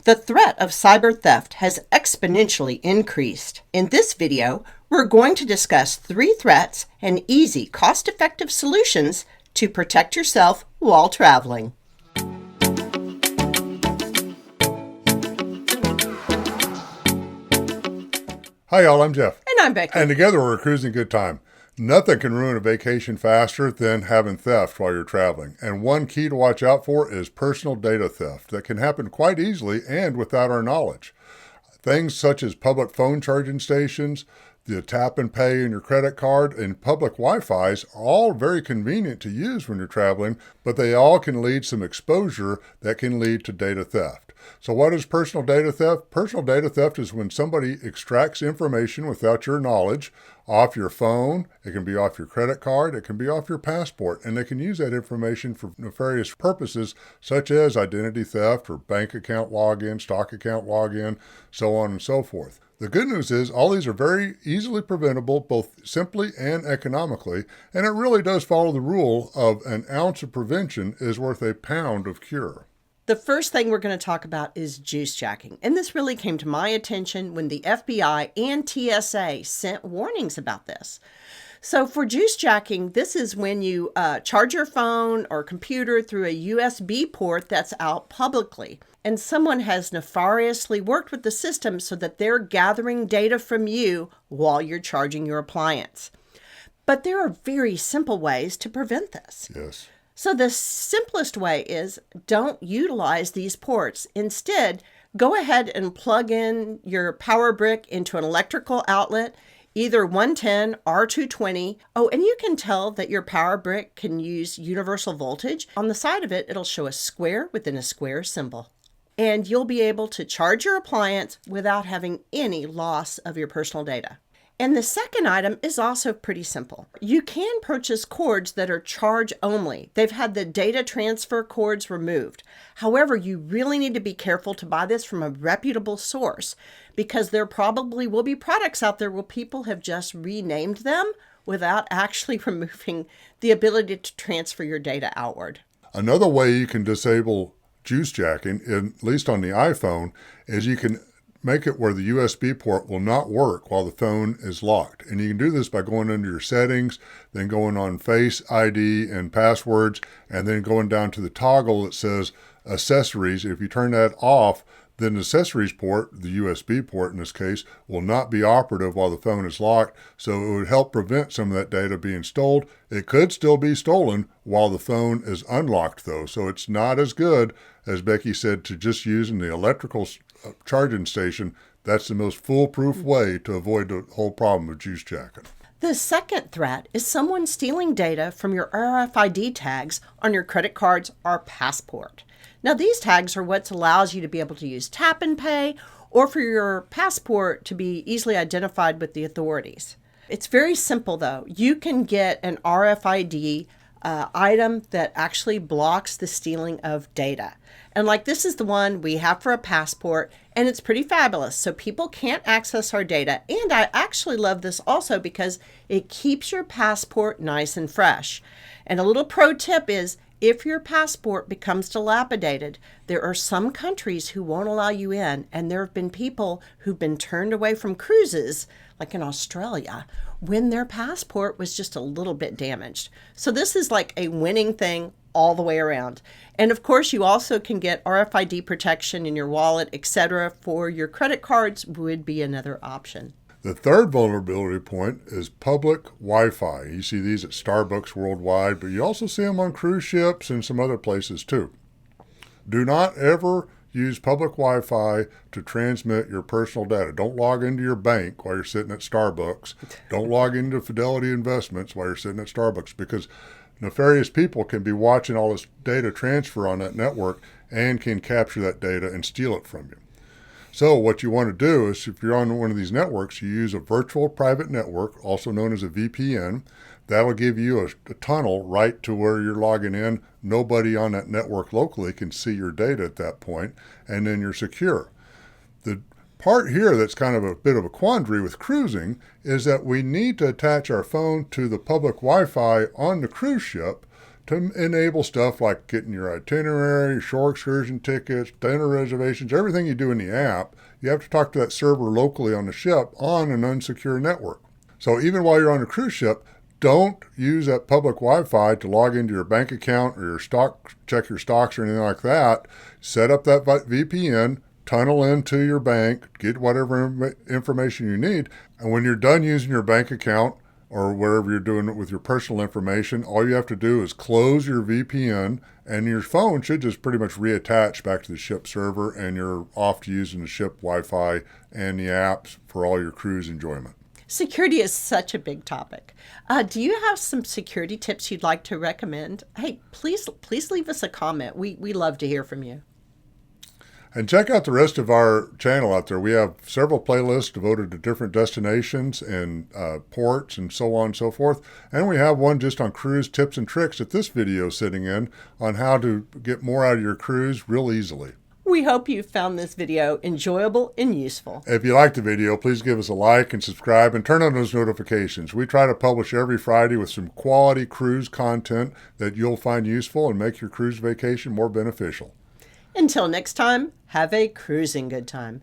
The threat of cyber theft has exponentially increased. In this video, we're going to discuss 3 threats and easy, cost-effective solutions to protect yourself while traveling. Hi y'all, I'm Jeff. And I'm Becky. And together we're cruising good time. Nothing can ruin a vacation faster than having theft while you're traveling. And one key to watch out for is personal data theft that can happen quite easily and without our knowledge. Things such as public phone charging stations, the tap and pay in your credit card, and public Wi-Fi's are all very convenient to use when you're traveling, but they all can lead some exposure that can lead to data theft. So what is personal data theft? Personal data theft is when somebody extracts information without your knowledge off your phone. It can be off your credit card. It can be off your passport. And they can use that information for nefarious purposes such as identity theft or bank account login, stock account login, so on and so forth. The good news is all these are very easily preventable, both simply and economically, and it really does follow the rule of an ounce of prevention is worth a pound of cure. The first thing we're going to talk about is juice jacking. And this really came to my attention when the FBI and TSA sent warnings about this. So for juice jacking, this is when you charge your phone or computer through a USB port that's out publicly. And someone has nefariously worked with the system so that they're gathering data from you while you're charging your appliance. But there are very simple ways to prevent this. Yes. So the simplest way is don't utilize these ports. Instead, go ahead and plug in your power brick into an electrical outlet, either 110 or 220. Oh, and you can tell that your power brick can use universal voltage. On the side of it, it'll show a square within a square symbol. And you'll be able to charge your appliance without having any loss of your personal data. And the second item is also pretty simple. You can purchase cords that are charge only. They've had the data transfer cords removed. However, you really need to be careful to buy this from a reputable source because there probably will be products out there where people have just renamed them without actually removing the ability to transfer your data outward. Another way you can disable juice jacking, at least on the iPhone, is you can make it where the USB port will not work while the phone is locked. And you can do this by going under your settings, then going on Face ID and passwords, and then going down to the toggle that says accessories. If you turn that off, then the accessories port, the USB port in this case, will not be operative while the phone is locked. So it would help prevent some of that data being stolen. It could still be stolen while the phone is unlocked though. So it's not as good, as Becky said, to just using the electrical charging station. That's the most foolproof way to avoid the whole problem of juice jacking. The second threat is someone stealing data from your RFID tags on your credit cards or passport. Now, these tags are what allows you to be able to use tap and pay or for your passport to be easily identified with the authorities. It's very simple, though. You can get an RFID item that actually blocks the stealing of data. And like this is the one we have for a passport, and it's pretty fabulous. So people can't access our data. And I actually love this also because it keeps your passport nice and fresh. And a little pro tip is if your passport becomes dilapidated, there are some countries who won't allow you in. And there have been people who've been turned away from cruises, like in Australia, when their passport was just a little bit damaged. So this is like a winning thing all the way around. And of course, you also can get RFID protection in your wallet, etc. for your credit cards would be another option. The third vulnerability point is public Wi-Fi. You see these at Starbucks worldwide, but you also see them on cruise ships and some other places too. Do not ever use public Wi-Fi to transmit your personal data. Don't log into your bank while you're sitting at Starbucks. Don't log into Fidelity Investments while you're sitting at Starbucks because nefarious people can be watching all this data transfer on that network and can capture that data and steal it from you. So what you want to do is if you're on one of these networks, you use a virtual private network, also known as a VPN. That'll give you a tunnel right to where you're logging in. Nobody on that network locally can see your data at that point, and then you're secure. The part here that's kind of a bit of a quandary with cruising is that we need to attach our phone to the public Wi-Fi on the cruise ship to enable stuff like getting your itinerary, shore excursion tickets, dinner reservations, everything you do in the app, you have to talk to that server locally on the ship on an unsecure network. So even while you're on a cruise ship, don't use that public Wi-Fi to log into your bank account or your stock, check your stocks or anything like that. Set up that VPN, tunnel into your bank, get whatever information you need. And when you're done using your bank account or wherever you're doing it with your personal information, all you have to do is close your VPN and your phone should just pretty much reattach back to the ship server and you're off to using the ship Wi-Fi and the apps for all your cruise enjoyment. Security is such a big topic. Do you have some security tips you'd like to recommend? Hey, please leave us a comment. We love to hear from you. And check out the rest of our channel out there. We have several playlists devoted to different destinations and ports and so on and so forth. And we have one just on cruise tips and tricks that this video is sitting in on how to get more out of your cruise real easily. We hope you found this video enjoyable and useful. If you liked the video, please give us a like and subscribe and turn on those notifications. We try to publish every Friday with some quality cruise content that you'll find useful and make your cruise vacation more beneficial. Until next time, have a cruising good time.